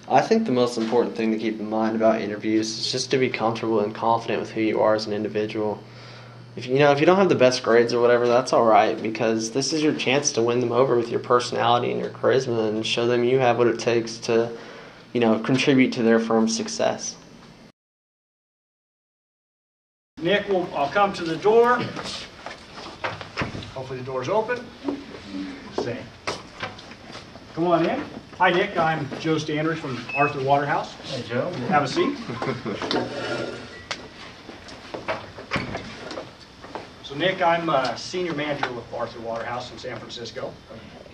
I think the most important thing to keep in mind about interviews is just to be comfortable and confident with who you are as an individual. If you don't have the best grades or whatever, that's all right, because this is your chance to win them over with your personality and your charisma and show them you have what it takes to, contribute to their firm's success. Nick, I'll come to the door. Hopefully the door's open. Say, come on in. Hi, Nick. I'm Joe Standridge from Arthur Waterhouse. Hey, Joe. Have a seat. So, Nick, I'm a senior manager with Arthur Waterhouse in San Francisco.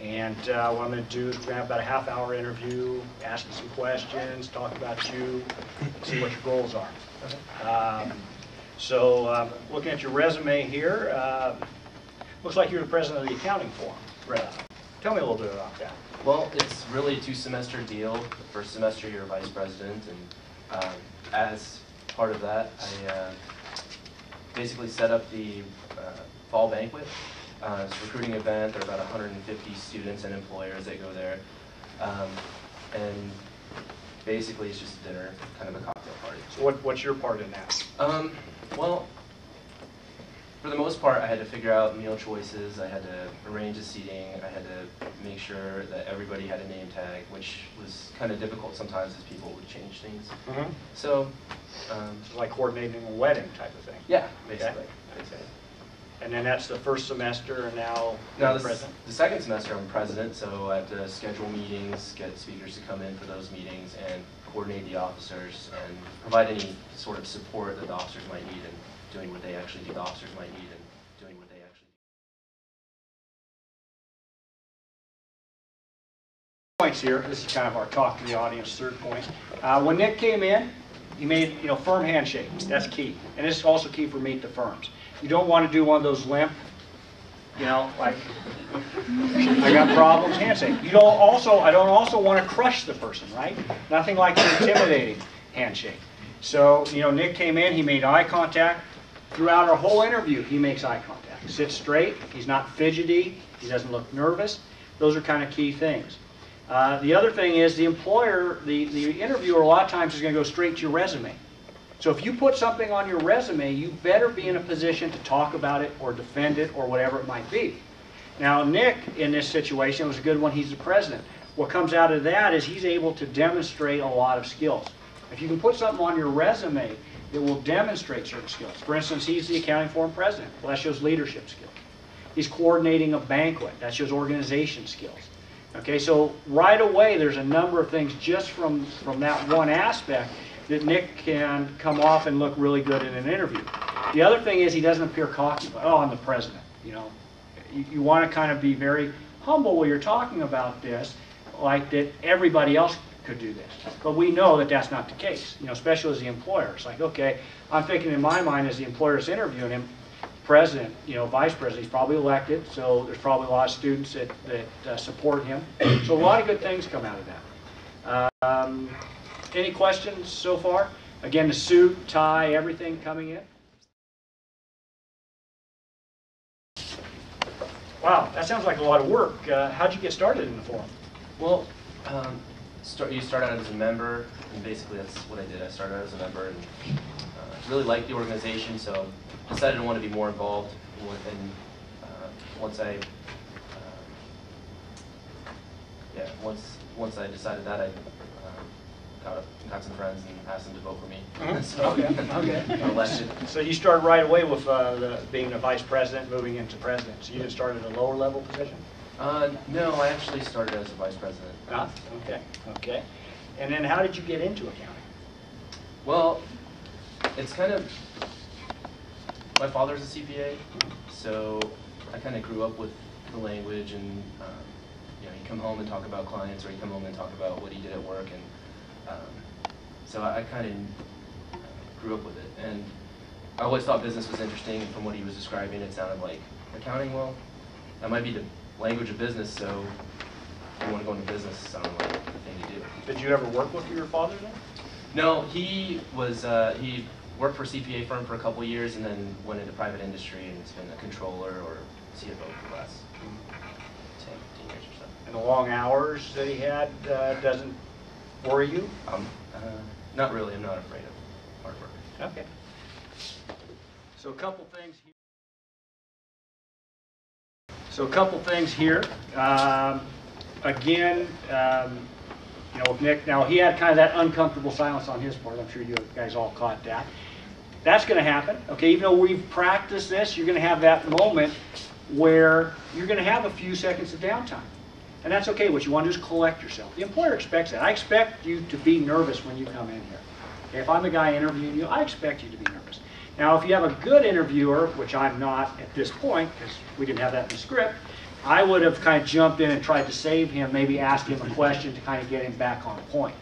And what I'm going to do is we're going to have about a half-hour interview, ask you some questions, talk about you, see what your goals are. So, looking at your resume here, looks like you're the president of the Accounting Forum. Right. Tell me a little bit about that. Well, it's really a 2-semester deal. The first semester you're vice president, and as part of that, I basically set up the fall banquet. It's a recruiting event. There are about 150 students and employers that go there. And basically it's just a dinner, kind of a cocktail party. So what's your part in that? Well, for the most part, I had to figure out meal choices. I had to arrange the seating. I had to make sure that everybody had a name tag, which was kind of difficult sometimes as people would change things. Mm-hmm. So, it's like coordinating a wedding type of thing. Yeah, basically. Okay. And then that's the first semester, and now Now, you're president. the second semester, I'm president, so I have to schedule meetings, get speakers to come in for those meetings, and coordinate the officers and provide any sort of support that the officers might need in doing what they actually do. The officers might need in doing what they actually do. Points here. This is kind of our talk to the audience. Third point. When Nick came in, he made firm handshake. That's key, and this is also key for meet the firms. You don't want to do one of those limp, like I got problems handshake. I don't also want to crush the person, right? Nothing like an intimidating handshake. So Nick came in. He made eye contact throughout our whole interview. He makes eye contact. He sits straight. He's not fidgety. He doesn't look nervous. Those are kind of key things. The other thing is the employer, the interviewer, a lot of times is going to go straight to your resume. So if you put something on your resume, you better be in a position to talk about it or defend it or whatever it might be. Now, Nick, in this situation, was a good one. He's the president. What comes out of that is he's able to demonstrate a lot of skills. If you can put something on your resume that will demonstrate certain skills. For instance, he's the Accounting Forum president. Well, that shows leadership skills. He's coordinating a banquet. That shows organization skills. Okay, so right away there's a number of things just from that one aspect that Nick can come off and look really good in an interview. The other thing is he doesn't appear cocky. Oh, I'm the president. You want to kind of be very humble when you're talking about this, like that everybody else could do this. But we know that that's not the case, especially as the employer. It's like, okay, I'm thinking in my mind as the employer's interviewing him, president, vice president, he's probably elected, so there's probably a lot of students that support him. So a lot of good things come out of that. Any questions so far? Again, the suit, tie, everything coming in. Wow, that sounds like a lot of work. How'd you get started in the forum? Well, you start out as a member, and basically that's what I did. I started out as a member and really liked the organization, so decided I wanted to be more involved. And once I decided that, I got some friends and asked them to vote for me. So Okay. elected. So you started right away with being the vice president, moving into president. So you didn't start at a lower level position? No, I actually started as a vice president. Ah, okay. And then how did you get into accounting? Well, it's kind of, my father's a CPA, so I kind of grew up with the language, and he'd come home and talk about clients, or he'd come home and talk about what he did at work, and so I kind of grew up with it. And I always thought business was interesting, and from what he was describing, it sounded like accounting. Well, that might be the language of business, so if you want to go into business, it sounded like the thing to do. Did you ever work with your father then? No, he he worked for a CPA firm for a couple of years and then went into private industry, and it's been a controller or CFO for the last 10, 15 years or so. And the long hours that he had doesn't Worry you? Not really. I'm not afraid of hard work. Okay. So a couple things here. Again, you know, with Nick, now he had kind of that uncomfortable silence on his part. I'm sure you guys all caught that. That's going to happen. Okay, even though we've practiced this, you're going to have that moment where you're going to have a few seconds of downtime. And that's okay. What you want to do is collect yourself. The employer expects that. I expect you to be nervous when you come in here. Okay, if I'm the guy interviewing you, I expect you to be nervous. Now, if you have a good interviewer, which I'm not at this point, because we didn't have that in the script, I would have kind of jumped in and tried to save him, maybe ask him a question to kind of get him back on point.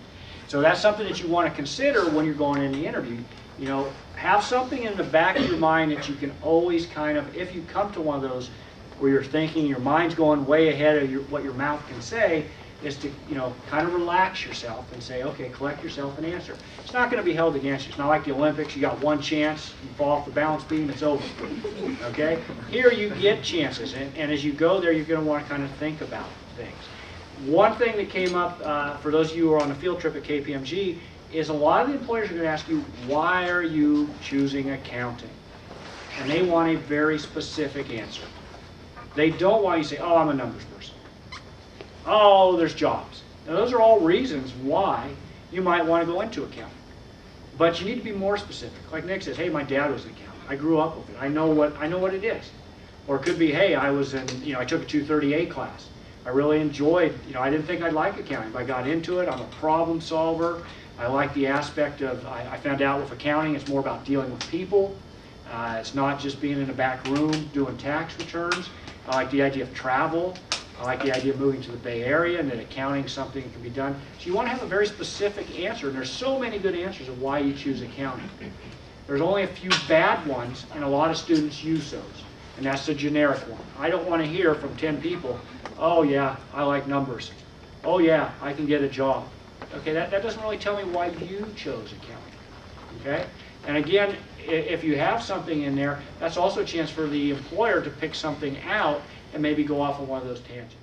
So that's something that you want to consider when you're going in the interview. You know, have something in the back of your mind that you can always kind of, if you come to one of those where you're thinking, your mind's going way ahead of what your mouth can say, is to, you know, kind of relax yourself and say, okay, collect yourself and answer. It's not going to be held against you. It's not like the Olympics. You got one chance, you fall off the balance beam, it's over. Okay? Here you get chances, and as you go there, you're going to want to kind of think about things. One thing that came up for those of you who are on a field trip at KPMG is a lot of the employers are going to ask you, why are you choosing accounting? And they want a very specific answer. They don't want you to say, oh, I'm a numbers person. Oh, there's jobs. Now, those are all reasons why you might want to go into accounting. But you need to be more specific. Like Nick says, hey, my dad was an accountant. I grew up with it. I know what it is. Or it could be, hey, I took a 230A class. I really enjoyed, I didn't think I'd like accounting, but I got into it. I'm a problem solver. I like the aspect of, I found out with accounting, it's more about dealing with people. It's not just being in a back room doing tax returns. I like the idea of travel. I like the idea of moving to the Bay Area and that accounting is something that can be done. So you want to have a very specific answer, and there's so many good answers of why you choose accounting. There's only a few bad ones, and a lot of students use those, and that's the generic one. I don't want to hear from 10 people, oh yeah, I like numbers. Oh yeah, I can get a job. Okay, that doesn't really tell me why you chose accounting. Okay? And again, if you have something in there, that's also a chance for the employer to pick something out and maybe go off on one of those tangents.